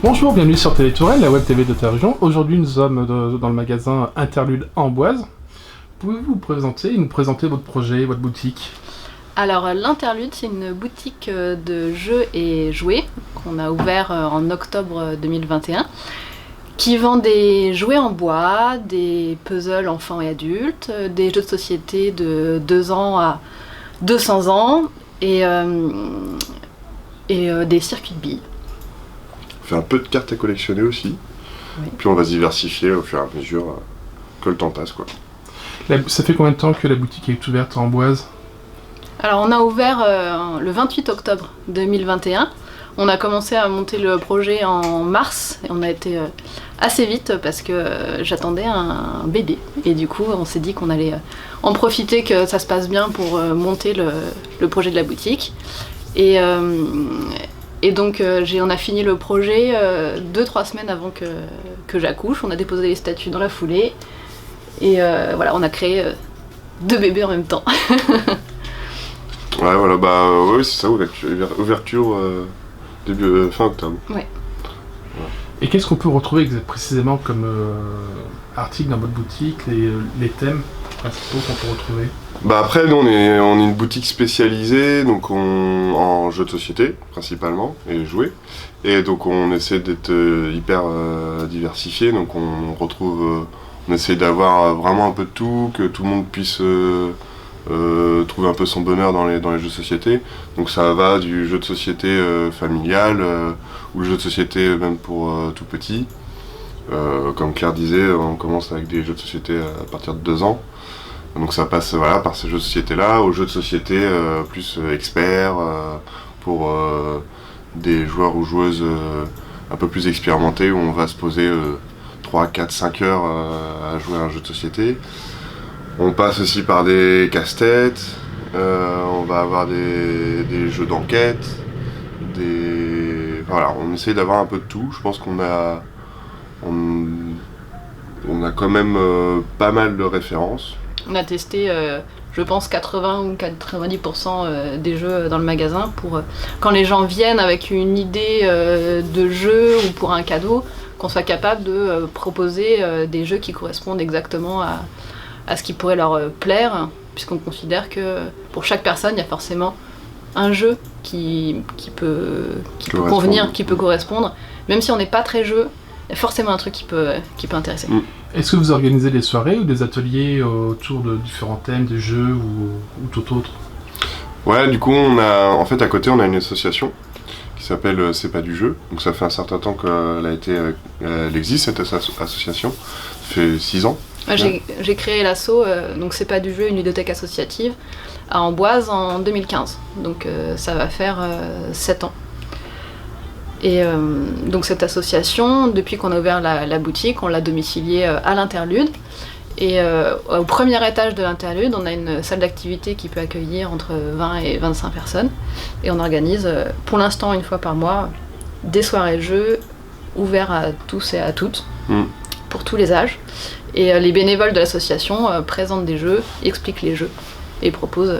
Bonjour, bienvenue sur Télé Tourelle, la web TV de ta région. Aujourd'hui, nous sommes dans le magasin Interlude à Amboise. Pouvez-vous vous présenter et nous présenter votre projet, votre boutique? Alors l'Interlude, c'est une boutique de jeux et jouets qu'on a ouvert en octobre 2021 qui vend des jouets en bois, des puzzles enfants et adultes, des jeux de société de 2 ans à 200 ans et des circuits de billes. On fait un peu de cartes à collectionner aussi. Oui. Puis on va se diversifier au fur et à mesure que le temps passe, quoi. Ça fait combien de temps que la boutique est ouverte à Amboise? Alors on a ouvert le 28 octobre 2021. On a commencé à monter le projet en mars et on a été assez vite parce que j'attendais un bébé. Et du coup on s'est dit qu'on allait en profiter que ça se passe bien pour monter le projet de la boutique. Et donc on a fini le projet 2-3 semaines avant que j'accouche. On a déposé les statuts dans la foulée. Et voilà, on a créé 2 bébés en même temps. Ouais, voilà, oui, c'est ça, ouverture fin octobre. Ouais. Et qu'est-ce qu'on peut retrouver précisément comme article dans votre boutique, les thèmes principaux qu'on peut retrouver? Après, nous, on est une boutique spécialisée donc en jeux de société, principalement, et jouets. Et donc, on essaie d'être hyper diversifié. Donc, on essaie d'avoir vraiment un peu de tout, que tout le monde puisse trouver un peu son bonheur dans les jeux de société. Donc ça va du jeu de société familial ou le jeu de société même pour tout petit. Comme Claire disait, on commence avec des jeux de société à partir de 2 ans. Donc ça passe par ces jeux de société là aux jeux de société plus experts pour des joueurs ou joueuses un peu plus expérimentés où on va se poser 3, 4, 5 heures à jouer à un jeu de société. On passe aussi par des casse-têtes, on va avoir des jeux d'enquête, Voilà, on essaye d'avoir un peu de tout. Je pense qu'on a quand même pas mal de références. On a testé, je pense, 80 ou 90% des jeux dans le magasin pour quand les gens viennent avec une idée de jeu ou pour un cadeau, qu'on soit capable de proposer des jeux qui correspondent exactement à ce qui pourrait leur plaire, puisqu'on considère que pour chaque personne, il y a forcément un jeu qui peut convenir, qui peut correspondre. Même si on n'est pas très jeu, il y a forcément un truc qui peut intéresser. Est-ce que vous organisez des soirées ou des ateliers autour de différents thèmes, des jeux ou tout autre? Ouais, du coup, à côté, on a une association qui s'appelle C'est pas du jeu. Donc ça fait un certain temps qu'elle existe, cette association. Ça fait 6 ans. J'ai créé l'asso, donc c'est pas du jeu, une ludothèque associative, à Amboise en 2015. Donc ça va faire 7 ans. Et donc cette association, depuis qu'on a ouvert la boutique, on l'a domiciliée à l'Interlude. Et au premier étage de l'Interlude, on a une salle d'activité qui peut accueillir entre 20 et 25 personnes. Et on organise, pour l'instant, une fois par mois, des soirées de jeux ouverts à tous et à toutes, pour tous les âges. Et les bénévoles de l'association présentent des jeux, expliquent les jeux et proposent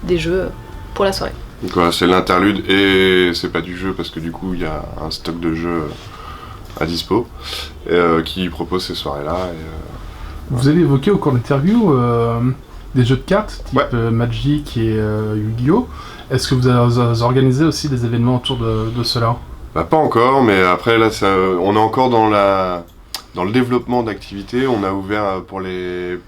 des jeux pour la soirée. Donc voilà, c'est l'Interlude et c'est pas du jeu parce que du coup il y a un stock de jeux à dispo qui propose ces soirées-là. Vous avez évoqué au cours de l'interview des jeux de cartes type Magic et Yu-Gi-Oh! Est-ce que vous organisez aussi des événements autour de cela? Pas encore, mais après là on est encore dans le développement d'activités. On a ouvert pour les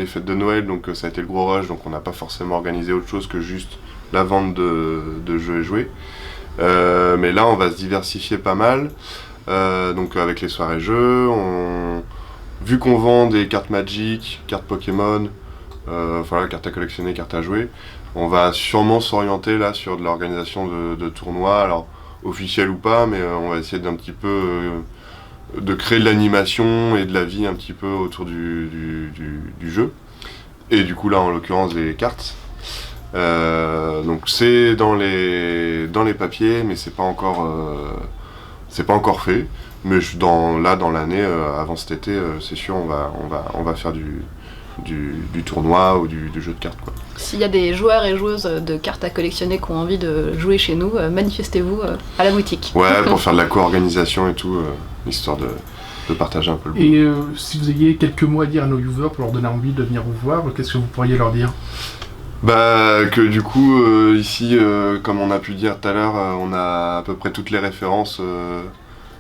fêtes de Noël, donc ça a été le gros rush, donc on n'a pas forcément organisé autre chose que juste la vente de jeux et jouets. Mais là on va se diversifier pas mal, donc avec les soirées jeux, vu qu'on vend des cartes Magic, cartes Pokémon, cartes à collectionner, cartes à jouer, on va sûrement s'orienter là sur de l'organisation de tournois, alors officiels ou pas, mais on va essayer d'un petit peu de créer de l'animation et de la vie un petit peu autour du jeu. Et du coup là en l'occurrence des cartes. Donc c'est dans les papiers, mais c'est pas encore fait. Mais dans l'année, avant cet été, c'est sûr on va faire du tournoi ou du jeu de cartes, quoi. S'il y a des joueurs et joueuses de cartes à collectionner qui ont envie de jouer chez nous, manifestez-vous à la boutique. Ouais, pour faire de la co-organisation et tout, histoire de partager un peu le boulot. Et si vous aviez quelques mots à dire à nos viewers pour leur donner envie de venir vous voir, qu'est-ce que vous pourriez leur dire ? Bah, que du coup, ici, comme on a pu dire tout à l'heure, on a à peu près toutes les références,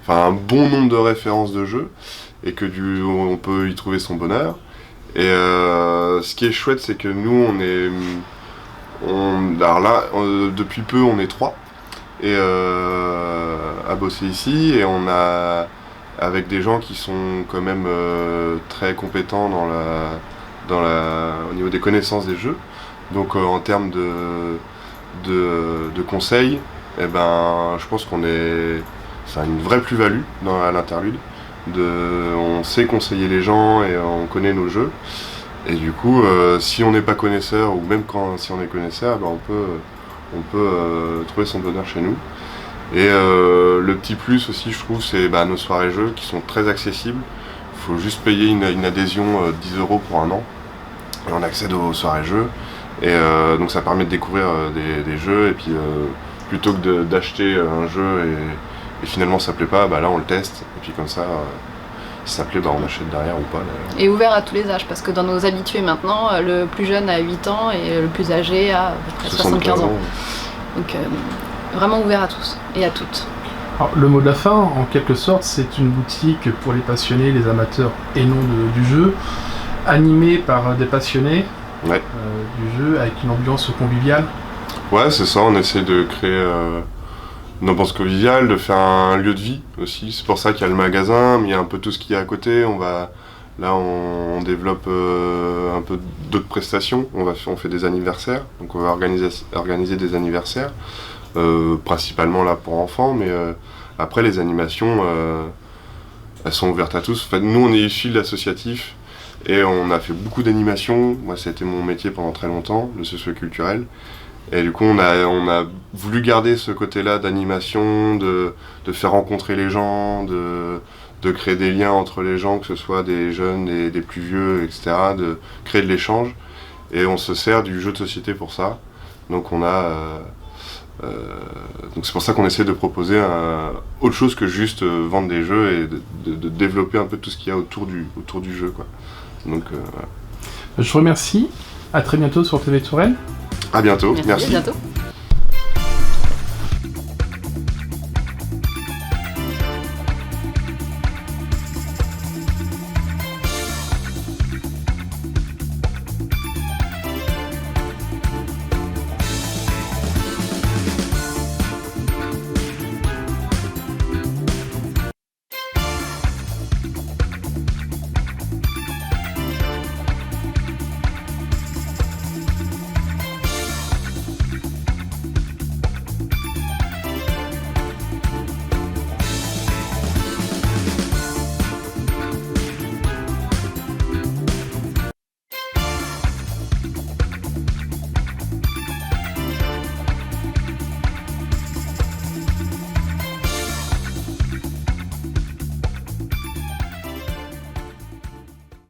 enfin un bon nombre de références de jeux, et que on peut y trouver son bonheur. Et ce qui est chouette, c'est que nous, alors là, depuis peu, on est 3 et à bosser ici, et on a avec des gens qui sont quand même très compétents au niveau des connaissances des jeux. Donc en termes de conseils, eh ben, je pense ça a une vraie plus-value à l'interlude. On sait conseiller les gens et on connaît nos jeux. Et du coup, si on n'est pas connaisseur, ou même si on est connaisseur, ben on peut trouver son bonheur chez nous. Et le petit plus aussi, je trouve, c'est nos soirées jeux qui sont très accessibles. Il faut juste payer une adhésion 10 € pour un an. Et on accède aux soirées jeux. Et donc ça permet de découvrir des jeux, et puis plutôt que d'acheter un jeu et finalement ça plaît pas, là on le teste, et puis comme ça, si ça plaît, on achète derrière ou pas. D'ailleurs. Et ouvert à tous les âges, parce que dans nos habitués maintenant, le plus jeune a 8 ans et le plus âgé a 75 ans. Donc vraiment ouvert à tous et à toutes. Alors, le mot de la fin, en quelque sorte, c'est une boutique pour les passionnés, les amateurs et non du jeu, animée par des passionnés. Ouais. Du jeu avec une ambiance conviviale. Ouais, c'est ça, on essaie de créer une ambiance conviviale, de faire un lieu de vie aussi. C'est pour ça qu'il y a le magasin, mais il y a un peu tout ce qu'il y a à côté. On développe un peu d'autres prestations. On fait des anniversaires, donc on va organiser des anniversaires, principalement là pour enfants, mais après les animations, elles sont ouvertes à tous. En fait, nous on est issus de l'associatif. Et on a fait beaucoup d'animations. Moi, ça a été mon métier pendant très longtemps, le socio-culturel. Et du coup, on a voulu garder ce côté-là d'animation, de faire rencontrer les gens, de créer des liens entre les gens, que ce soit des jeunes, des plus vieux, etc., de créer de l'échange. Et on se sert du jeu de société pour ça. Donc donc c'est pour ça qu'on essaie de proposer autre chose que juste vendre des jeux, et de développer un peu tout ce qu'il y a autour du jeu, quoi. Donc, voilà. Je vous remercie. À très bientôt sur TV Touraine. À bientôt. Merci. À bientôt.